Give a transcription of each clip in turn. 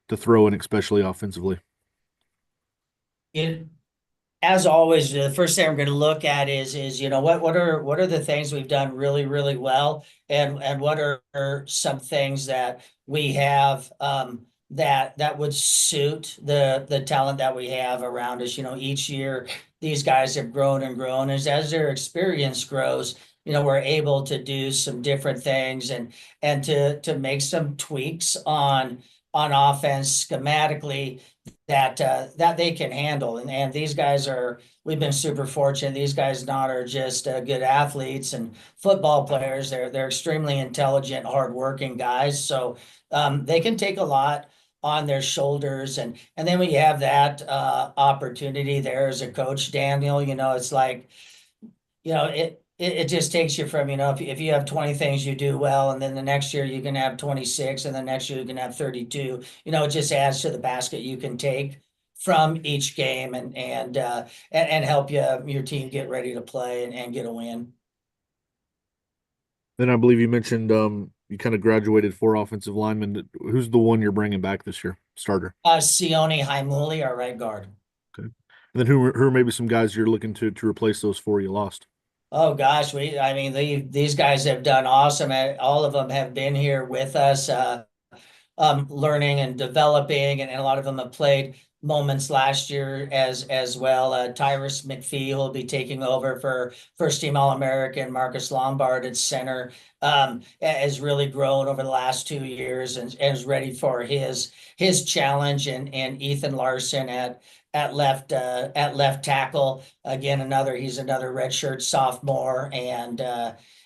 to throw, and especially offensively? It, as always, the first thing I'm going to look at is what are the things we've done really really well, and what are some things that we have that would suit the talent that we have around us. Each year these guys have grown and grown as their experience grows. We're able to do some different things and to make some tweaks on offense schematically that they can handle. And these guys we've been super fortunate. These guys not are just good athletes and football players. They're extremely intelligent, hardworking guys. So they can take a lot on their shoulders. And then we have that opportunity there as a coach, Daniel. It's like, it just takes you from, if you have 20 things you do well, and then the next year you can have 26, and the next year you can have 32. It just adds to the basket you can take from each game and help your team get ready to play and get a win. Then I believe you mentioned you kind of graduated 4 offensive linemen. Who's the one you're bringing back this year, starter? Sione Haimuli, our right guard. Okay. And then who are maybe some guys you're looking to replace those 4 you lost? Oh gosh, I mean, these guys have done awesome. All of them have been here with us. Learning and developing, and a lot of them have played moments last year as well. Tyrus McPhee will be taking over for first team All-American. Marcus Lombard at center has really grown over the last 2 years and is ready for his challenge. And Ethan Larson at left tackle again. He's another redshirt sophomore. And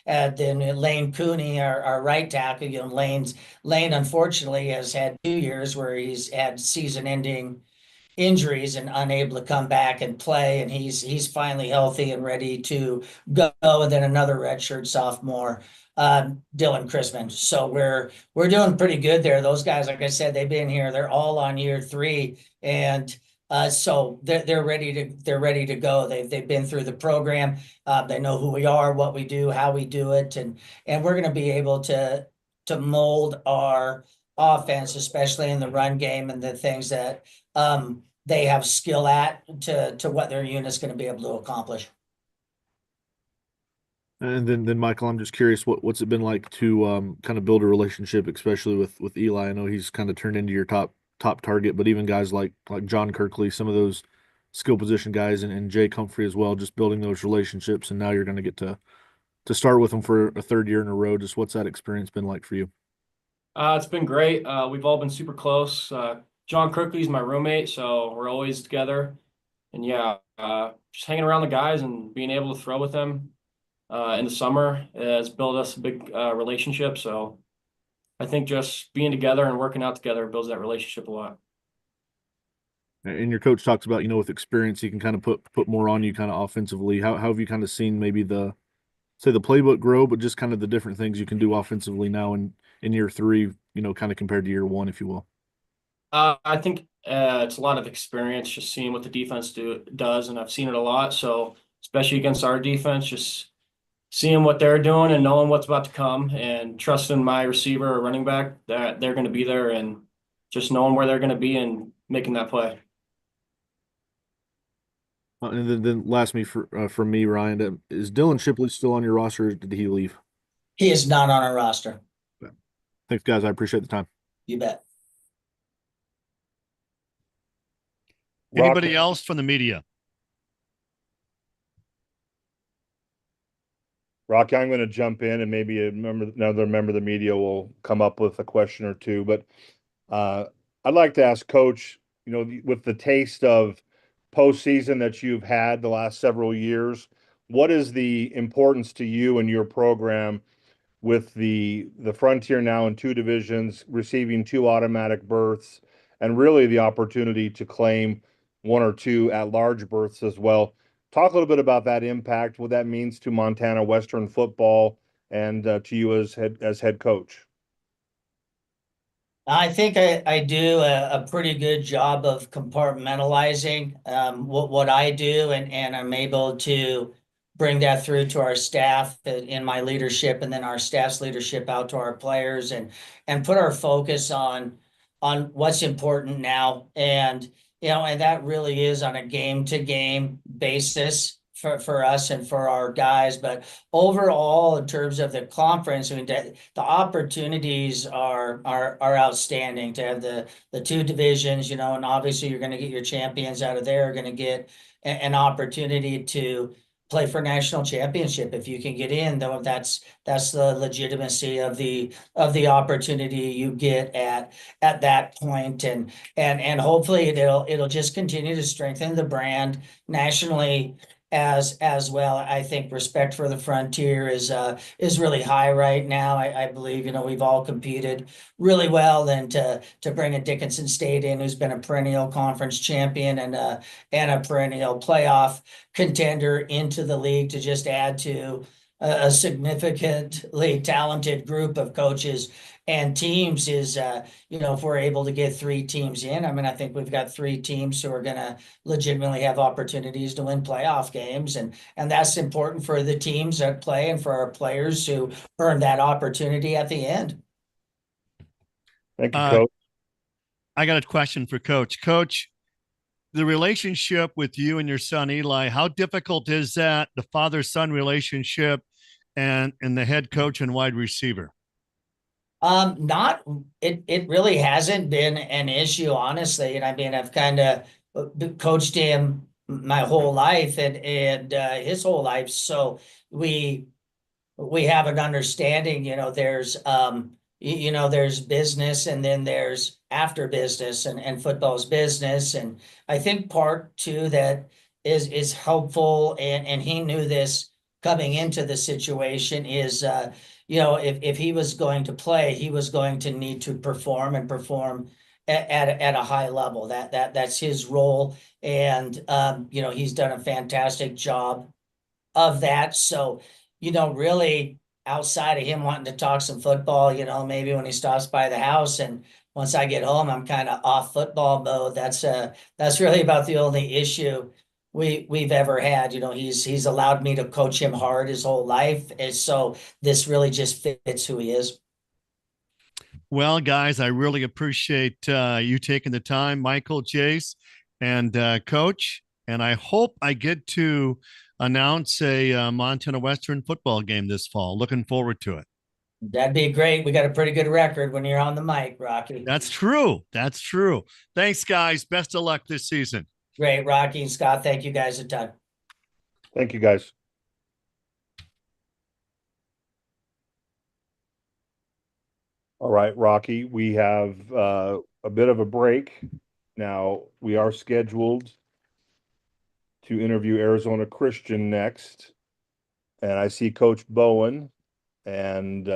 then Lane Cooney, our right tackle. Lane unfortunately has had 2 years where he's had season-ending injuries and unable to come back and play, and he's finally healthy and ready to go. And then another redshirt sophomore, Dylan Chrisman. So we're doing pretty good there. Those guys, like I said, they've been here. They're all on year 3, and so they're ready to go. They've been through the program. They know who we are, what we do, how we do it, and we're going to be able to mold our offense, especially in the run game and the things that they have skill at to what their unit's going to be able to accomplish. And then Michael, I'm just curious, what's it been like to kind of build a relationship, especially with Eli? I know he's kind of turned into your top target, but even guys like John Kirkley, some of those skill position guys, and Jake Humphrey as well, just building those relationships. And now you're going to get to start with them for a third year in a row. Just what's that experience been like for you? It's been great. We've all been super close. John Crookley's my roommate, so we're always together. And yeah, just hanging around the guys and being able to throw with them in the summer has built us a big relationship. So I think just being together and working out together builds that relationship a lot. And your coach talks about, with experience, he can kind of put more on you kind of offensively. How have you kind of seen maybe the playbook grow, but just kind of the different things you can do offensively now in year 3, kind of compared to year 1, if you will? I think it's a lot of experience, just seeing what the defense does, and I've seen it a lot. So especially against our defense, just seeing what they're doing and knowing what's about to come, and trusting my receiver or running back that they're going to be there, and just knowing where they're going to be and making that play. And then last me from me, Ryan, is Dylan Shipley still on your roster, or did he leave? He is not on our roster. Yeah. Thanks, guys. I appreciate the time. You bet. Anybody Rocky, else from the media? Rocky, I'm going to jump in, and maybe another member of the media will come up with a question or two. But I'd like to ask Coach, with the taste of postseason that you've had the last several years, what is the importance to you and your program with the Frontier now in 2 divisions, receiving 2 automatic berths, and really the opportunity to claim 1 or 2 at-large berths as well? Talk a little bit about that impact, what that means to Montana Western football, and to you as head coach. I think I do a pretty good job of compartmentalizing what I do, and I'm able to bring that through to our staff in my leadership, and then our staff's leadership out to our players, and put our focus on what's important now. And, and that really is on a game to game basis for us and for our guys. But overall, in terms of the conference, I mean, the opportunities are outstanding to have the two divisions, and obviously you're going to get your champions out of there, are going to get an opportunity to play for national championship if you can get in. Though that's the legitimacy of the opportunity you get at that point. And hopefully it'll just continue to strengthen the brand nationally as well. I think respect for the Frontier is really high right now. I believe, we've all competed really well, and to bring a Dickinson State in, who's been a perennial conference champion and a perennial playoff contender, into the league, to just add to a significantly talented group of coaches and teams is, if we're able to get 3 teams in, I mean, I think we've got 3 teams who are going to legitimately have opportunities to win playoff games. And that's important for the teams that play and for our players who earn that opportunity at the end. Thank you, Coach. I got a question for Coach. Coach, the relationship with you and your son Eli, how difficult is that, the father-son relationship and the head coach and wide receiver? It really hasn't been an issue, honestly. And I mean, I've kind of coached him my whole life and his whole life. So we have an understanding, there's there's business, and then there's after business, and football's business. And I think part too that is helpful, and he knew this coming into the situation, is if he was going to play, he was going to need to perform at a high level. That's his role. And he's done a fantastic job of that. So, really, outside of him wanting to talk some football, maybe when he stops by the house, and once I get home, I'm kind of off football mode. That's really about the only issue we've ever had. He's allowed me to coach him hard his whole life. And so this really just fits who he is. Well, guys, I really appreciate you taking the time, Michael, Jace, and Coach. And I hope I get to announce a Montana Western football game this fall. Looking forward to it. That'd be great. We got a pretty good record when you're on the mic, Rocky. That's true. That's true. Thanks, guys. Best of luck this season. Great, Rocky and Scott. Thank you guys a ton. Thank you, guys. All right, Rocky, we have a bit of a break. Now, we are scheduled to interview Arizona Christian next. And I see Coach Bowen, and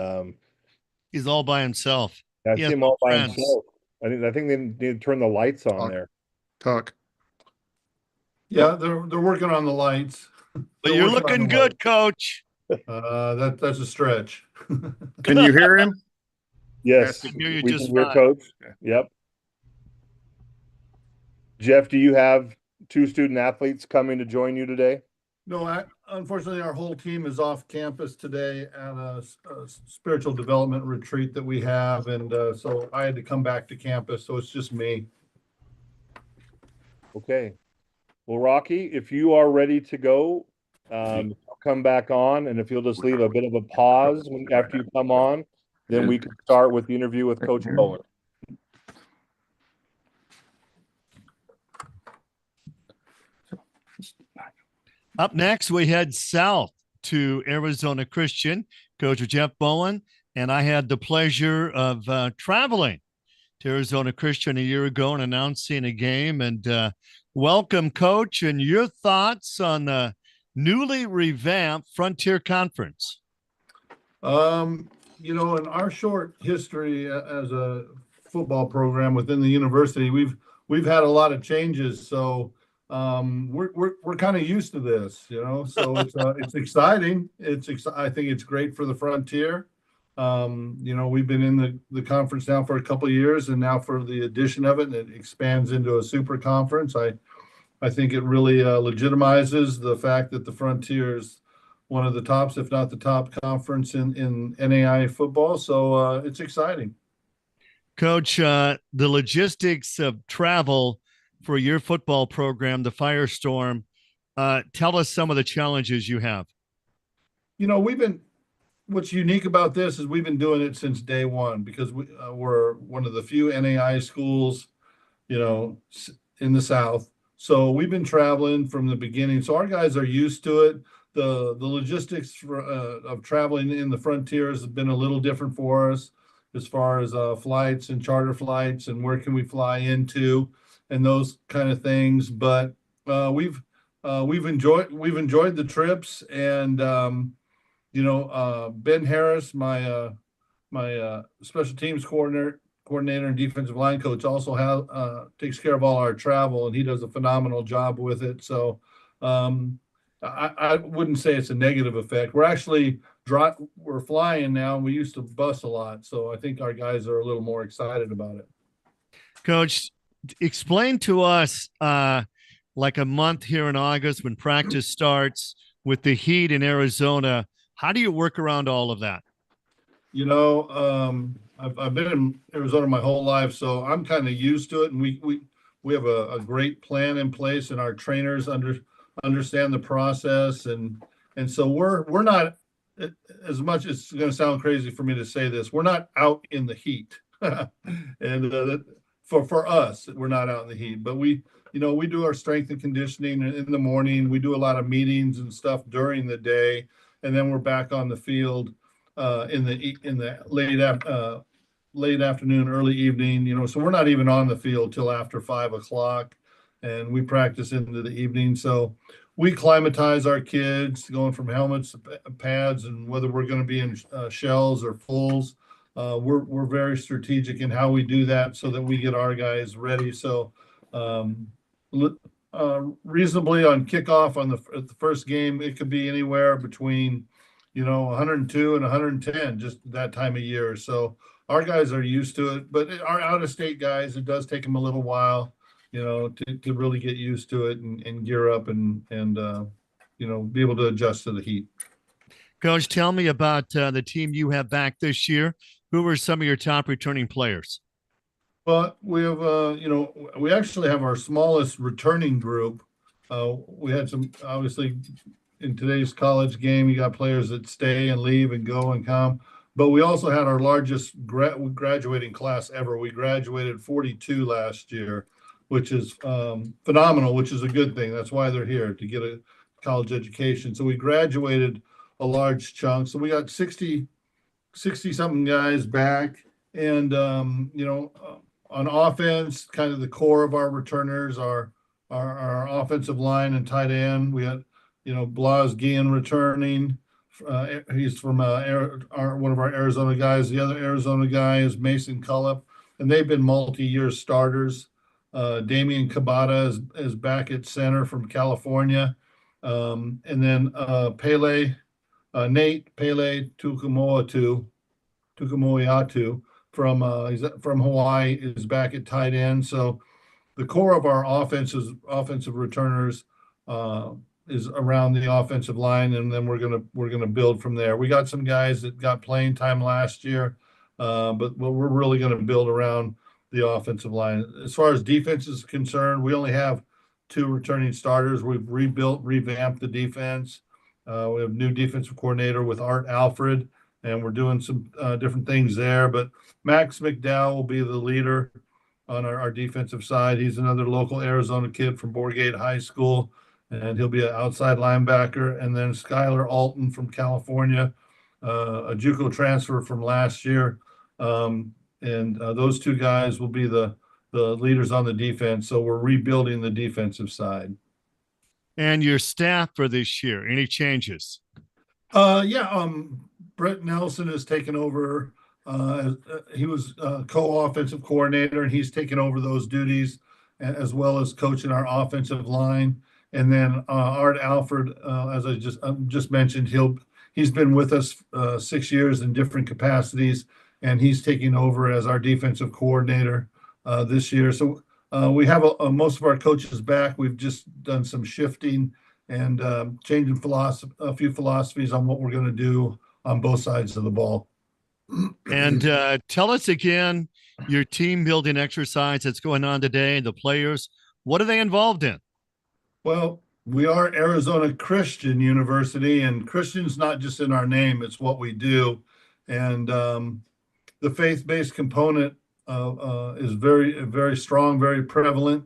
he's all by himself. I see him all by himself. I think they need to turn the lights on there. Talk. Yeah, they're working on the lights. But you're looking good, Coach. That's a stretch. Can you hear him? Yes, I can hear you we just can hear fine. Coach. Yep. Jeff, do you have 2 student athletes coming to join you today? No, unfortunately, our whole team is off campus today at a spiritual development retreat that we have, and so I had to come back to campus, so it's just me. Okay. Well, Rocky, if you are ready to go, I'll come back on, and if you'll just leave a bit of a pause after you come on, then we can start with the interview with Coach Bowen. Up next, we head south to Arizona Christian. Coach Jeff Bowen and I had the pleasure of traveling to Arizona Christian a year ago and announcing a game. And welcome, Coach, and your thoughts on the newly revamped Frontier Conference. In our short history as a football program within the university, we've had a lot of changes. So we're kind of used to this, so it's exciting. I think it's great for the Frontier. We've been in the conference now for a couple of years, and now for the addition of it, and it expands into a super conference. I think it really legitimizes the fact that the Frontier is one of the tops, if not the top conference in NAIA football. So it's exciting. Coach, the logistics of travel for your football program, the Firestorm, tell us some of the challenges you have. You know, what's unique about this is we've been doing it since day one because we're one of the few NAI schools, you know, in the South. So we've been traveling from the beginning. So our guys are used to it. The logistics of traveling in the frontiers has been a little different for us as far as flights and charter flights and where can we fly into and those kind of things. But we've enjoyed the trips and Ben Harris, my special teams coordinator and defensive line coach, also takes care of all our travel, and he does a phenomenal job with it. So I wouldn't say it's a negative effect. We're flying now, and we used to bus a lot, so I think our guys are a little more excited about it. Coach, explain to us, like a month here in August when practice starts with the heat in Arizona, how do you work around all of that? You know, I've been in Arizona my whole life, so I'm kind of used to it, and we have a great plan in place, and our trainers understand the process, and so we're not, as much as it's going to sound crazy for me to say this, we're not out in the heat, and for us, we're not out in the heat, but we do our strength and conditioning in the morning. We do a lot of meetings and stuff during the day, and then we're back on the field in the late afternoon, early evening. So we're not even on the field till after 5 o'clock, and we practice into the evening. So we climatize our kids, going from helmets to pads, and whether we're going to be in shells or fulls. We're very strategic in how we do that so that we get our guys ready. So reasonably on kickoff at the first game, it could be anywhere between 102 and 110 just that time of year. So our guys are used to it, but our out-of-state guys, it does take them a little while, to really get used to it and gear up and be able to adjust to the heat. Coach, tell me about the team you have back this year. Who were some of your top returning players? Well, we have, we actually have our smallest returning group. We had some, obviously, in today's college game, you got players that stay and leave and go and come. But we also had our largest graduating class ever. We graduated 42 last year, which is phenomenal, which is a good thing. That's why they're here, to get a college education. So we graduated a large chunk. So we got 60 something guys back. And, on offense, kind of the core of our returners are our offensive line and tight end. We had, Blas Guillen returning. He's from one of our Arizona guys. The other Arizona guy is Mason Cullip, and they've been multi-year starters. Damian Cabada is back at center from California. And then Nate Pele Tukumoiatu he's from Hawaii is back at tight end. So the core of our offensive returners is around the offensive line, and then we're gonna build from there. We got some guys that got playing time last year, but we're really gonna build around the offensive line. As far as defense is concerned, we only have 2 returning starters. We've revamped the defense. We have new defensive coordinator with Art Alfred, and we're doing some different things there. But Max McDowell will be the leader on our defensive side. He's another local Arizona kid from Borgate High School, and he'll be an outside linebacker. And then Skylar Alton from California, a JUCO transfer from last year. And those 2 guys will be the leaders on the defense. So we're rebuilding the defensive side. And your staff for this year, any changes? Brett Nelson has taken over. He was co-offensive coordinator, and he's taken over those duties as well as coaching our offensive line. And then Art Alfred, as I just mentioned, he's been with us 6 years in different capacities, and he's taking over as our defensive coordinator this year. So we have most of our coaches back. We've just done some shifting and changing a few philosophies on what we're going to do on both sides of the ball. And tell us again, your team building exercise that's going on today, the players, what are they involved in? Well, we are Arizona Christian University, and Christian's not just in our name, it's what we do. And the faith-based component is very, very strong, very prevalent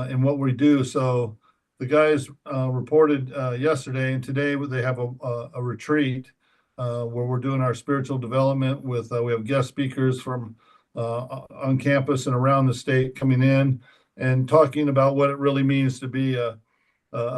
in what we do. So the guys reported yesterday and today they have a retreat where we're doing our spiritual development with, we have guest speakers from on campus and around the state coming in and talking about what it really means to be a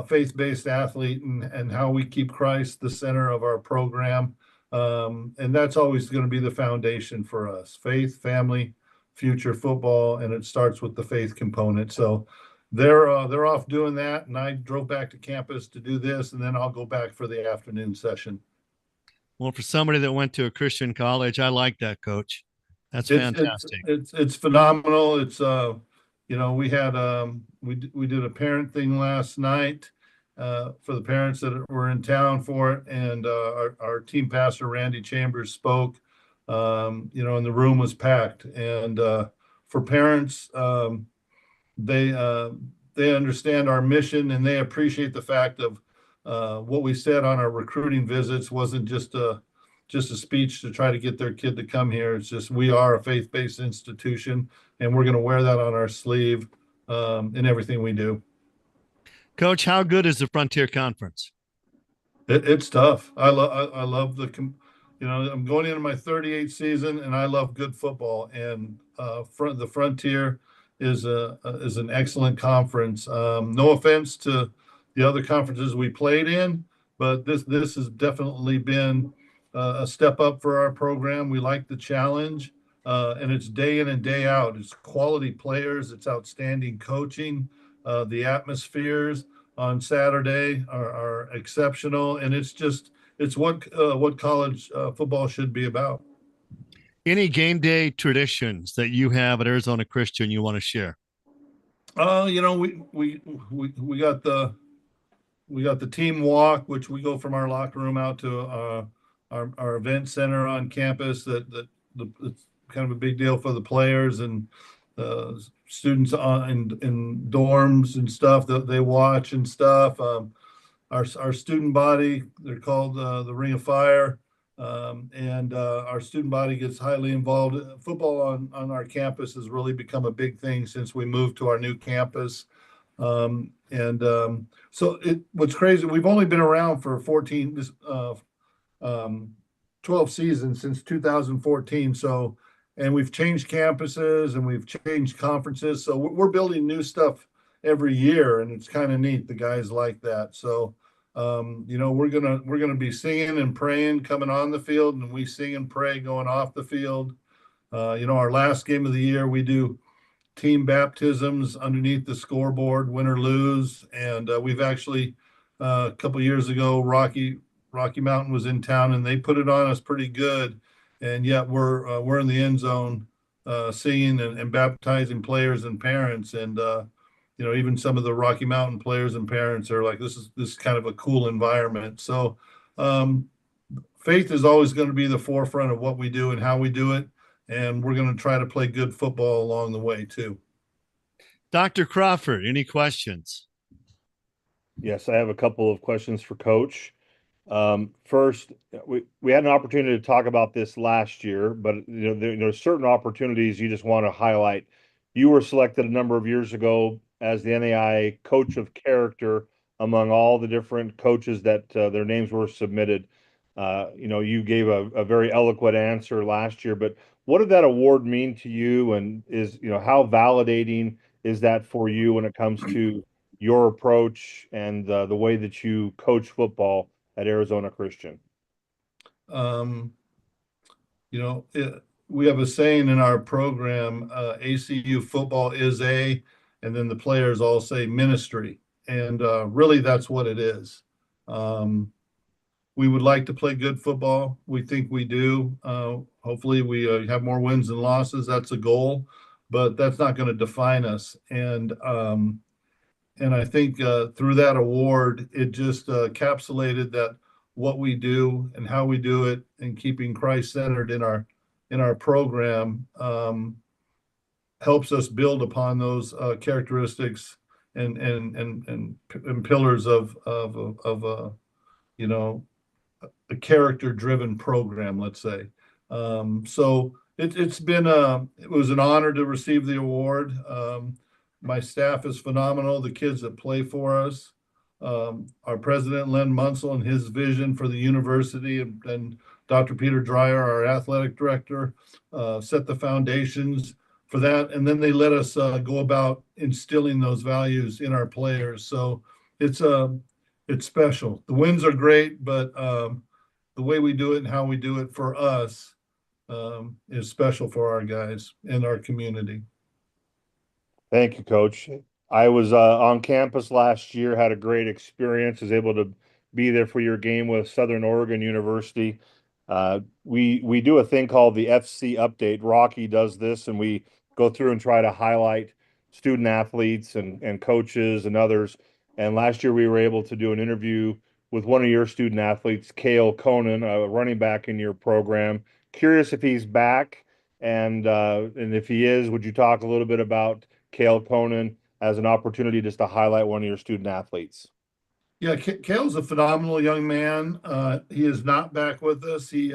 faith-based athlete and how we keep Christ the center of our program. And that's always going to be the foundation for us: faith, family, future football, and it starts with the faith component. So they're off doing that, and I drove back to campus to do this, and then I'll go back for the afternoon session. Well, for somebody that went to a Christian college, I like that, Coach. That's fantastic. It's phenomenal. It's we had we did a parent thing last night for the parents that were in town for it, and our team pastor Randy Chambers spoke. And the room was packed, and for parents, they understand our mission, and they appreciate the fact of what we said on our recruiting visits wasn't just a speech to try to get their kid to come here. It's just, we are a faith-based institution, and we're going to wear that on our sleeve in everything we do. Coach, how good is the Frontier Conference? It's tough. I love I'm going into my 38th season, and I love good football. And the Frontier is an excellent conference. No offense to the other conferences we played in, but this has definitely been a step up for our program. We like the challenge, and it's day in and day out. It's quality players. It's outstanding coaching. The atmospheres on Saturday are exceptional, and it's what college football should be about. Any game day traditions that you have at Arizona Christian you want to share? We got the team walk, which we go from our locker room out to our event center on campus. It's kind of a big deal for the players and students in dorms and stuff that they watch and stuff. Our student body, they're called the Ring of Fire, and our student body gets highly involved. Football on our campus has really become a big thing since we moved to our new campus. So what's crazy, we've only been around for 12 seasons since 2014. So, and we've changed campuses and we've changed conferences. So we're building new stuff every year, and it's kind of neat. The guys like that. So, we're gonna be singing and praying coming on the field, and we sing and pray going off the field. Our last game of the year, we do team baptisms underneath the scoreboard, win or lose. And we've actually a couple years ago, Rocky Mountain was in town, and they put it on us pretty good. And yet we're in the end zone singing and baptizing players and parents. And even some of the Rocky Mountain players and parents are like, this is kind of a cool environment. So faith is always going to be the forefront of what we do and how we do it. And we're going to try to play good football along the way too. Dr. Crawford, any questions? Yes, I have a couple of questions for Coach. First, we had an opportunity to talk about this last year, but there's certain opportunities you just want to highlight. You were selected a number of years ago as the NAIA Coach of Character among all the different coaches that their names were submitted. You gave a very eloquent answer last year, but what did that award mean to you, and how validating is that for you when it comes to your approach and the way that you coach football at Arizona Christian? We have a saying in our program, ACU football is and then the players all say ministry. And really that's what it is. We would like to play good football. We think we do. Hopefully we have more wins than losses. That's a goal, but that's not going to define us. And I think through that award, it just encapsulated that what we do and how we do it, and keeping Christ centered in our program. helps us build upon those characteristics and pillars of you know, a character-driven program, let's say. So it was an honor to receive the award. My staff is phenomenal. The kids that play for us, our president, Len Munsell, and his vision for the university, and Dr. Peter Dreyer, our athletic director, set the foundations for that. And then they let us go about instilling those values in our players. So it's special. The wins are great, but the way we do it and how we do it for us is special for our guys and our community. Thank you, Coach. I was on campus last year, had a great experience, was able to be there for your game with Southern Oregon University. We do a thing called the FC Update. Rocky does this, and we go through and try to highlight student athletes and coaches and others. And last year we were able to do an interview with one of your student athletes, Cale Conan, a running back in your program. Curious if he's back, and if he is, would you talk a little bit about Cale Conan as an opportunity just to highlight one of your student athletes? Yeah, Cale's a phenomenal young man. He is not back with us. He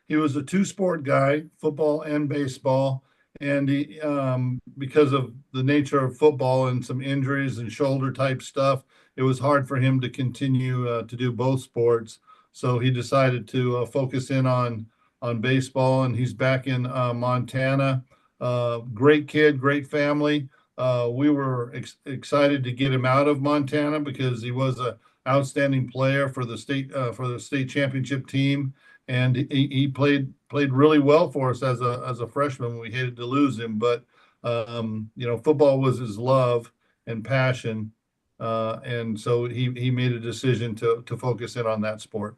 was a two-sport guy, football and baseball, and he because of the nature of football and some injuries and shoulder type stuff, it was hard for him to continue to do both sports. So he decided to focus in on baseball, and he's back in Montana. Great kid, great family. We were excited to get him out of Montana because he was an outstanding player for the state championship team, and he played really well for us as a freshman. We hated to lose him, but football was his love and passion, and so he made a decision to focus in on that sport.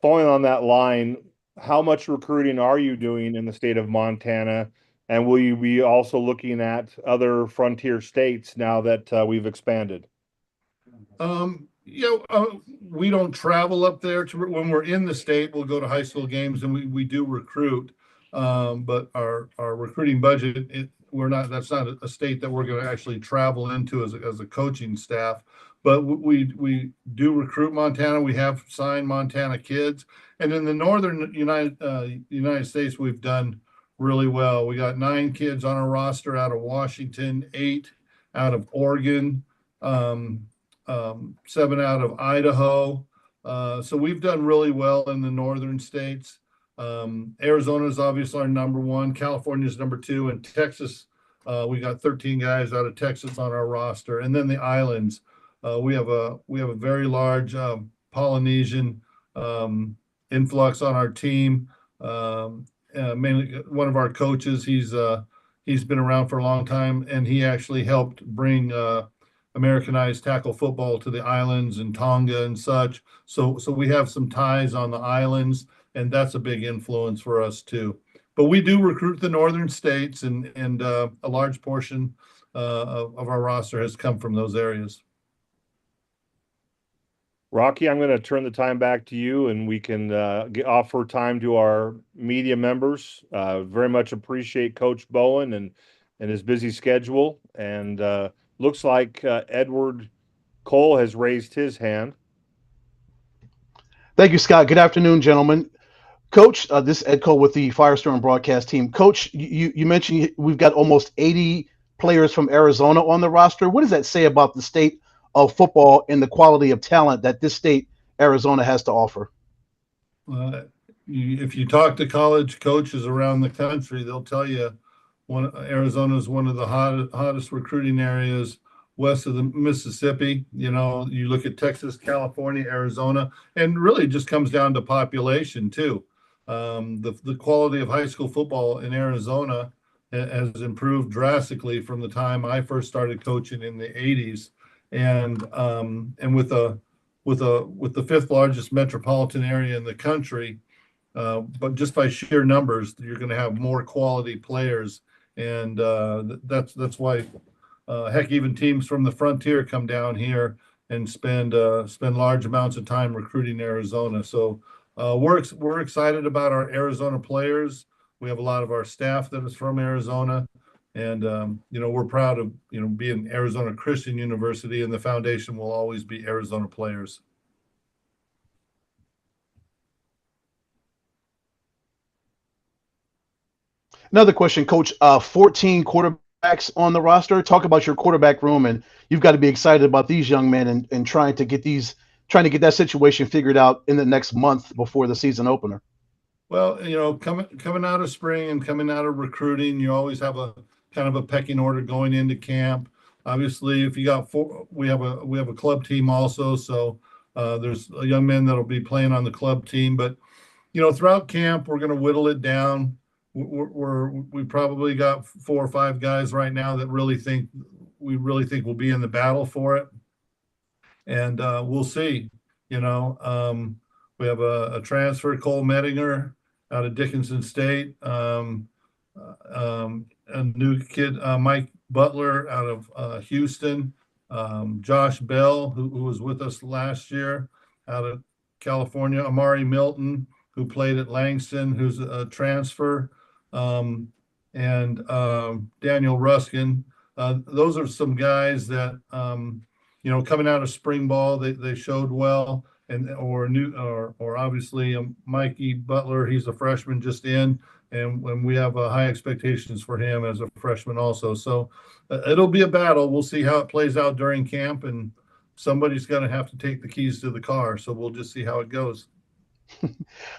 Following on that line, how much recruiting are you doing in the state of Montana? And will you be also looking at other frontier states now that we've expanded? We don't travel up there when we're in the state. We'll go to high school games and we do recruit. But our recruiting budget, that's not a state that we're going to actually travel into as a coaching staff. But we do recruit Montana. We have signed Montana kids, and in the northern United States, we've done really well. We got 9 kids on our roster out of Washington, 8 out of Oregon, 7 out of Idaho. So we've done really well in the northern states. Arizona is obviously our number 1. California is number 2, and Texas. We got 13 guys out of Texas on our roster, and then the islands. We have a very large Polynesian influx on our team. Mainly one of our coaches, he's been around for a long time, and he actually helped bring Americanized tackle football to the islands and Tonga and such. So we have some ties on the islands, and that's a big influence for us too. But we do recruit the northern states, and a large portion of our roster has come from those areas. Rocky, I'm going to turn the time back to you, and we can offer time to our media members. Very much appreciate Coach Bowen and his busy schedule. And looks like Edward Cole has raised his hand. Thank you, Scott. Good afternoon, gentlemen. Coach, this is Ed Cole with the Firestone broadcast team. Coach, you mentioned we've got almost 80 players from Arizona on the roster. What does that say about the state of football and the quality of talent that this state, Arizona, has to offer? If you talk to college coaches around the country, they'll tell you Arizona is one of the hottest recruiting areas west of the Mississippi. You look at Texas, California, Arizona, and really it just comes down to population too. The quality of high school football in Arizona has improved drastically from the time I first started coaching in the 80s. And with the 5th largest metropolitan area in the country, but just by sheer numbers, you're going to have more quality players, and that's why even teams from the frontier come down here and spend large amounts of time recruiting Arizona. So we're excited about our Arizona players. We have a lot of our staff that is from Arizona. And, we're proud of, being Arizona Christian University, and the foundation will always be Arizona players. Another question, Coach. 14 quarterbacks on the roster. Talk about your quarterback room, and you've got to be excited about these young men and trying to get that situation figured out in the next month before the season opener. Well, coming out of spring and coming out of recruiting, you always have a kind of a pecking order going into camp. Obviously, if you got four, we have a club team also, so there's young men that'll be playing on the club team. But throughout camp, we're going to whittle it down. We probably got 4 or 5 guys right now that we really think will be in the battle for it, and we'll see. We have a transfer, Cole Mettinger, out of Dickinson State. A new kid, Mike Butler, out of Houston. Josh Bell, who was with us last year, out of California. Amari Milton, who played at Langston, who's a transfer. And Daniel Ruskin. Those are some guys that, coming out of spring ball, they showed well. Or obviously Mikey Butler, he's a freshman just in, and when we have high expectations for him as a freshman also. So it'll be a battle. We'll see how it plays out during camp, and somebody's going to have to take the keys to the car. So we'll just see how it goes.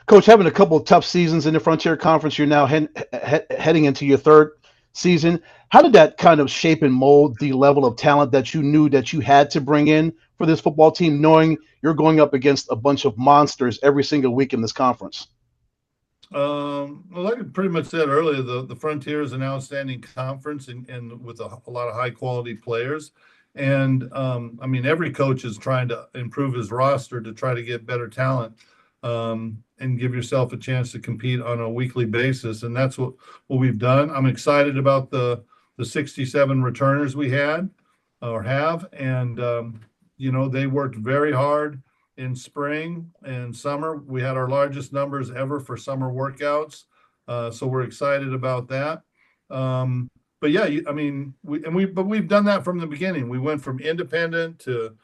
Coach, having a couple of tough seasons in the Frontier Conference, you're now heading into your 3rd season. How did that kind of shape and mold the level of talent that you knew that you had to bring in for this football team, knowing you're going up against a bunch of monsters every single week in this conference? Well, like I pretty much said earlier, the Frontier is an outstanding conference and with a lot of high quality players. And every coach is trying to improve his roster to try to get better talent. And give yourself a chance to compete on a weekly basis. And that's what we've done. I'm excited about the 67 returners we had or have. And, they worked very hard in spring and summer. We had our largest numbers ever for summer workouts. So we're excited about that. But yeah, we've done that from the beginning. We went from independent to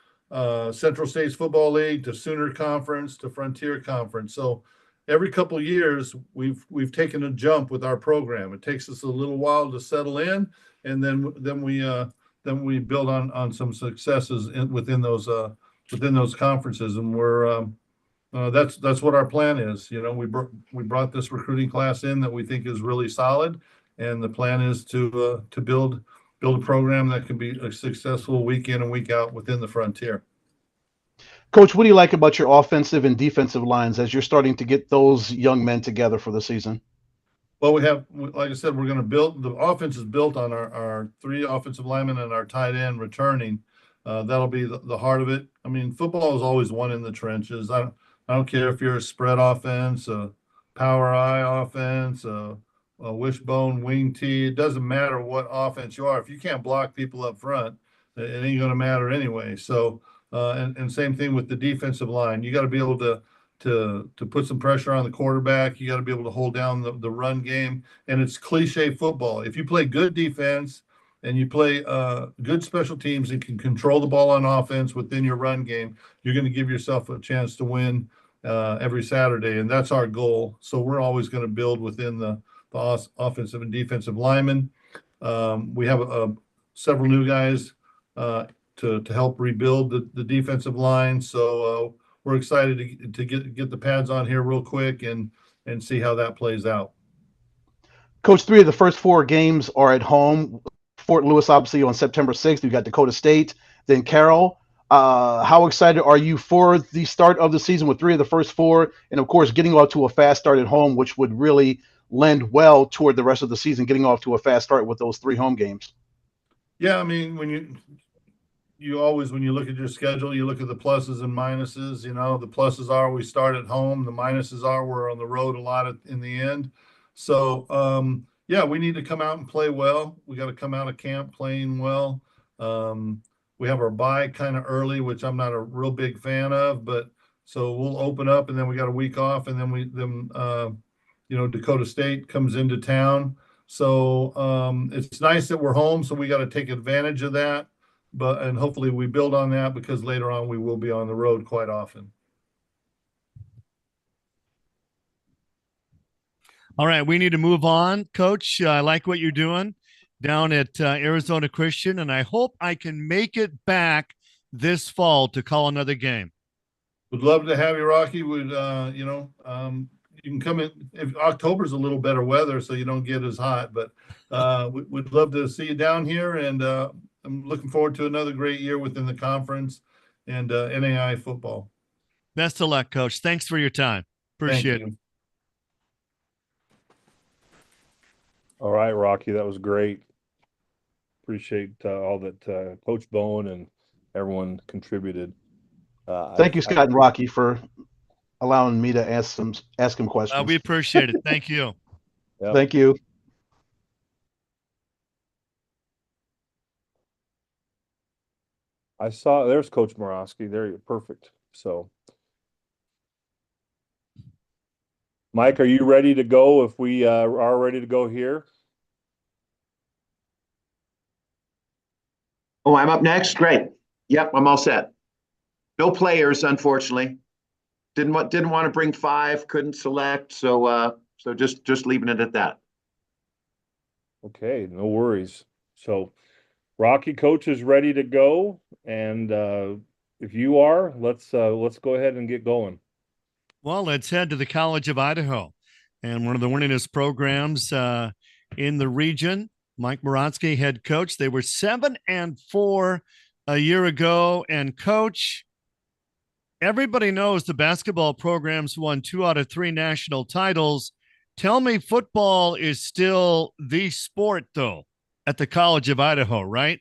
Central States Football League to Sooner Conference to Frontier Conference. So every couple of years we've taken a jump with our program. It takes us a little while to settle in, and then we build on some successes within those conferences. And we're that's what our plan is. We brought this recruiting class in that we think is really solid, and the plan is to build a program that can be successful week in and week out within the Frontier. Coach, what do you like about your offensive and defensive lines as you're starting to get those young men together for the season? Well, like I said, we're going to build. The offense is built on our 3 offensive linemen and our tight end returning. That'll be the heart of it. Football is always won in the trenches. I don't care if you're a spread offense, a power eye offense, a wishbone wing tee. It doesn't matter what offense you are. If you can't block people up front, it ain't going to matter anyway. So, and same thing with the defensive line. You got to be able to put some pressure on the quarterback. You got to be able to hold down the run game. And it's cliche football. If you play good defense and you play good special teams and can control the ball on offense within your run game, you're going to give yourself a chance to win every Saturday. And that's our goal. So we're always going to build within the offensive and defensive linemen. We have several new guys to help rebuild the defensive line. So we're excited to get the pads on here real quick and see how that plays out. Coach, 3 of the first 4 games are at home. Fort Lewis, obviously, on September 6th. We've got Dakota State, then Carroll. How excited are you for the start of the season with 3 of the first 4? And, of course, getting off to a fast start at home, which would really lend well toward the rest of the season, getting off to a fast start with those 3 home games. Yeah, when you always, when you look at your schedule, you look at the pluses and minuses. The pluses are we start at home. The minuses are we're on the road a lot in the end. So, yeah, we need to come out and play well. We got to come out of camp playing well. We have our bye kind of early, which I'm not a real big fan of, but so we'll open up and then we got a week off, and then Dakota State comes into town. So it's nice that we're home. So we got to take advantage of that. And hopefully we build on that because later on we will be on the road quite often. All right, we need to move on, Coach. I like what you're doing down at Arizona Christian, and I hope I can make it back this fall to call another game. Would love to have you, Rocky. You can come in if October's a little better weather, so you don't get as hot. But we'd love to see you down here, and I'm looking forward to another great year within the conference and NAI football. Best of luck, Coach. Thanks for your time. Appreciate it. All right, Rocky, that was great. Appreciate all that Coach Bowen and everyone contributed. Thank you, Scott and Rocky, for allowing me to ask him questions. We appreciate it. Thank you. Yep. Thank you. I saw there's Coach Morosky. There you're perfect. So Mike, are you ready to go if we are ready to go here? Oh, I'm up next? Great. Yep, I'm all set. No players, unfortunately. Didn't want to bring 5, couldn't select, so just leaving it at that. Okay, no worries. So Rocky, Coach is ready to go, and if you are, let's go ahead and get going. Well, let's head to the College of Idaho, and one of the winningest programs in the region. Mike Morosky, head coach. They were 7-4 a year ago, and Coach, everybody knows the basketball program's won 2 out of 3 national titles. Tell me, football is still the sport, though, at the College of Idaho, right?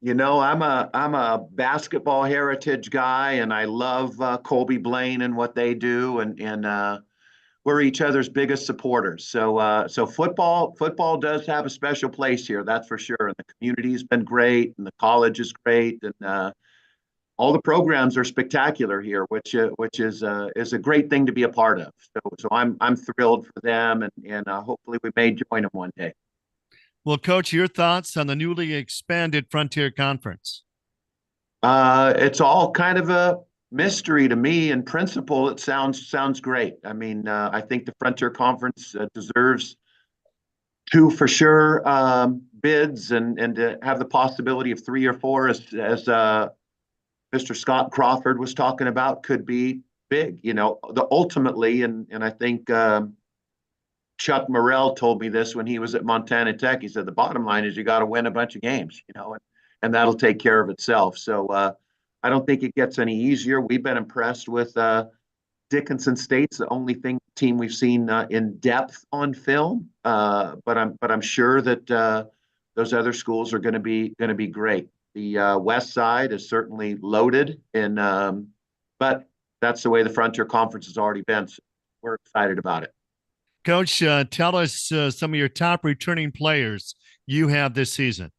I'm a basketball heritage guy, and I love Colby Blaine and what they do, and we're each other's biggest supporters. So football does have a special place here, that's for sure. And the community's been great, and the college is great, and all the programs are spectacular here, which is a great thing to be a part of. So I'm thrilled for them, and hopefully we may join them one day. Well, Coach, your thoughts on the newly expanded Frontier Conference? It's all kind of a mystery to me. In principle, it sounds great. I mean, I think the Frontier Conference deserves 2 for sure bids, and to have the possibility of 3 or 4, as Mr. Scott Crawford was talking about, could be big. Ultimately, and I think Chuck Morrell told me this when he was at Montana Tech. He said the bottom line is you got to win a bunch of games, and that'll take care of itself. So I don't think it gets any easier. We've been impressed with Dickinson State's the only team we've seen in depth on film, but I'm sure that those other schools are going to be great. The West Side is certainly loaded, but that's the way the Frontier Conference has already been. So we're excited about it. Coach, tell us some of your top returning players you have this season.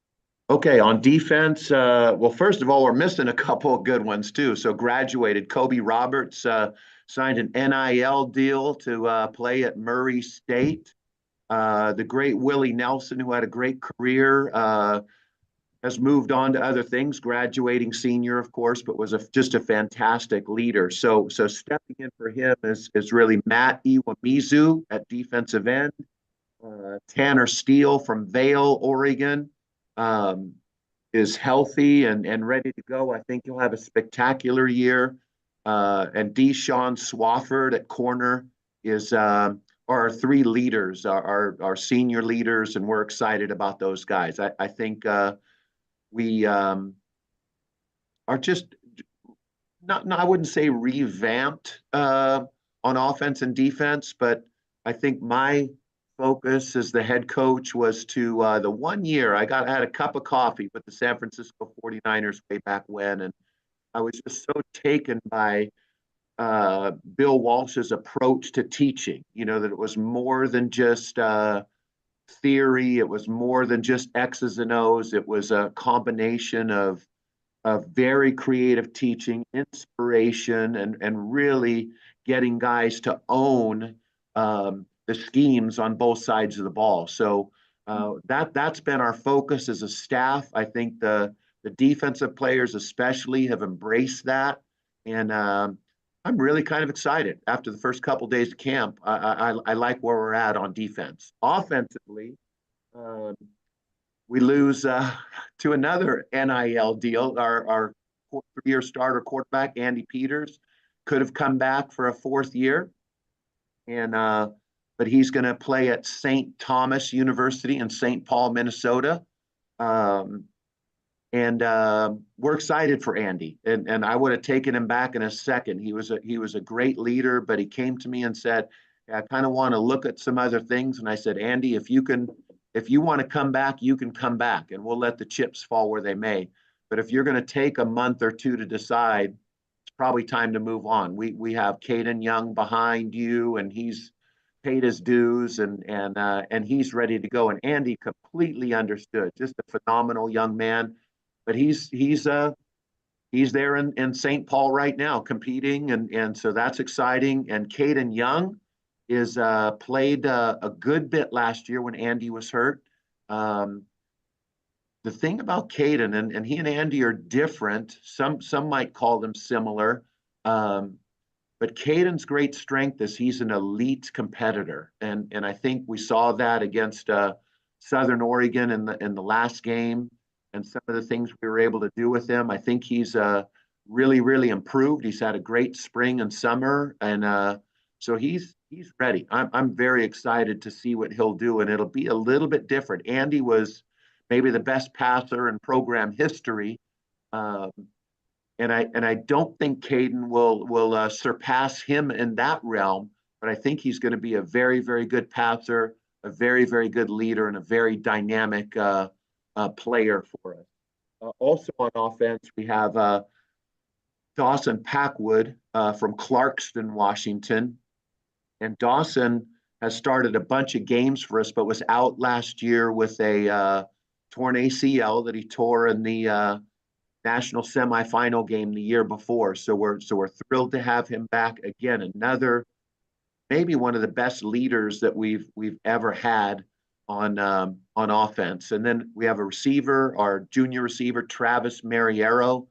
Okay, on defense, well, first of all, we're missing a couple of good ones too. So graduated Kobe Roberts signed an NIL deal to play at Murray State. The great Willie Nelson, who had a great career, has moved on to other things, graduating senior, of course, but was just a fantastic leader. So stepping in for him is really Matt Iwamizu at defensive end, Tanner Steele from Vail, Oregon, is healthy and ready to go. I think he'll have a spectacular year. And Deshaun Swafford at corner is are our 3 leaders, our senior leaders, and we're excited about those guys. I think we are just not I wouldn't say revamped on offense and defense, but I think my focus as the head coach was to the one year I had a cup of coffee with the San Francisco 49ers way back when, and I was just so taken by Bill Walsh's approach to teaching, that it was more than just theory. It was more than just X's and O's. It was a combination of very creative teaching, inspiration, and really getting guys to own the schemes on both sides of the ball. So that's been our focus as a staff. I think the defensive players especially have embraced that, and I'm really kind of excited after the first couple days of camp. I like where we're at on defense. Offensively, we lose to another NIL deal. Our 3-year starter quarterback, Andy Peters, could have come back for a 4th year. But he's going to play at St. Thomas University in St. Paul, Minnesota. We're excited for Andy. And I would have taken him back in a second. He was a great leader, but he came to me and said, I kind of want to look at some other things. And I said, Andy, if you want to come back, you can come back, and we'll let the chips fall where they may. But if you're going to take a month or two to decide, it's probably time to move on. We have Caden Young behind you, and he's paid his dues, and he's ready to go. And Andy completely understood. Just a phenomenal young man. But he's there in St. Paul right now competing, and so that's exciting. And Caden Young is played a good bit last year when Andy was hurt. The thing about Caden, and he and Andy are different. Some might call them similar. But Caden's great strength is he's an elite competitor. And I think we saw that against Southern Oregon in the last game, and some of the things we were able to do with him. I think he's really, really improved. He's had a great spring and summer. And so he's ready. I'm very excited to see what he'll do, and it'll be a little bit different. Andy was maybe the best passer in program history. And I don't think Caden will surpass him in that realm, but I think he's going to be a very, very good passer, a very, very good leader, and a very dynamic player for us. Also on offense, we have Dawson Packwood from Clarkston, Washington. And Dawson has started a bunch of games for us, but was out last year with a torn ACL that he tore in the national semifinal game the year before. So we're thrilled to have him back again. Another, maybe one of the best leaders that we've ever had on offense. And then we have a receiver, our junior receiver, Travis Mariero,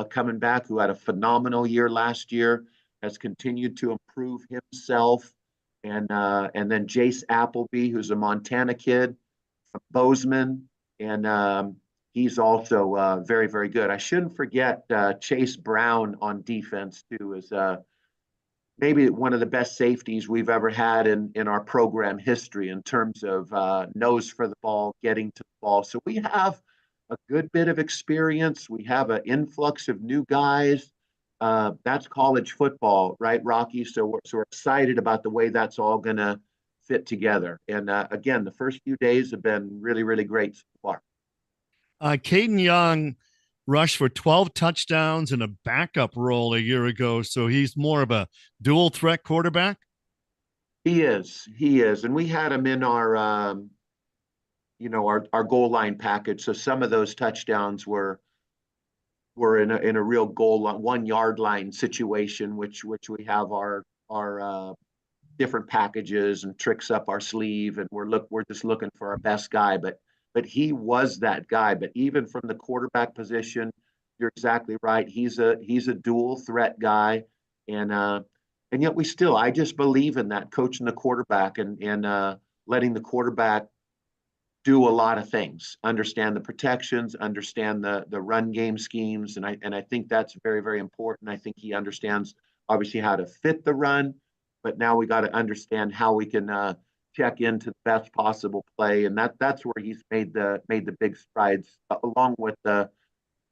coming back, who had a phenomenal year last year, has continued to improve himself. And then Jace Appleby, who's a Montana kid from Bozeman, and he's also very, very good. I shouldn't forget Chase Brown on defense too, is maybe one of the best safeties we've ever had in our program history in terms of nose for the ball, getting to the ball. So we have a good bit of experience. We have an influx of new guys. That's college football, right, Rocky? So we're excited about the way that's all going to fit together. And again, the first few days have been really, really great so far. Caden Young rushed for 12 touchdowns in a backup role a year ago. So he's more of a dual threat quarterback. He is. And we had him in our, our goal line package. So some of those touchdowns were in a real goal line, 1 yard line situation, which we have our different packages and tricks up our sleeve. And we're just looking for our best guy, but he was that guy. But even from the quarterback position, you're exactly right. He's a dual threat guy. And yet I just believe in that, coaching the quarterback and letting the quarterback do a lot of things, understand the protections, understand the run game schemes. And I think that's very, very important. I think he understands obviously how to fit the run, but now we got to understand how we can check into the best possible play. And that's where he's made the big strides, along with the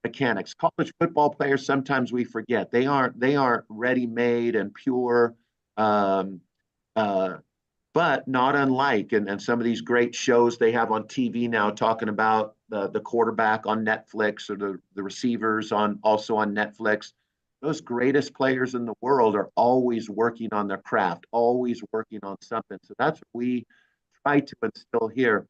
mechanics. College football players, sometimes we forget they aren't ready-made and pure, but not unlike, and some of these great shows they have on TV now talking about the quarterback on Netflix, or the receivers also on Netflix. Those greatest players in the world are always working on their craft, always working on something. So that's what we try to instill here.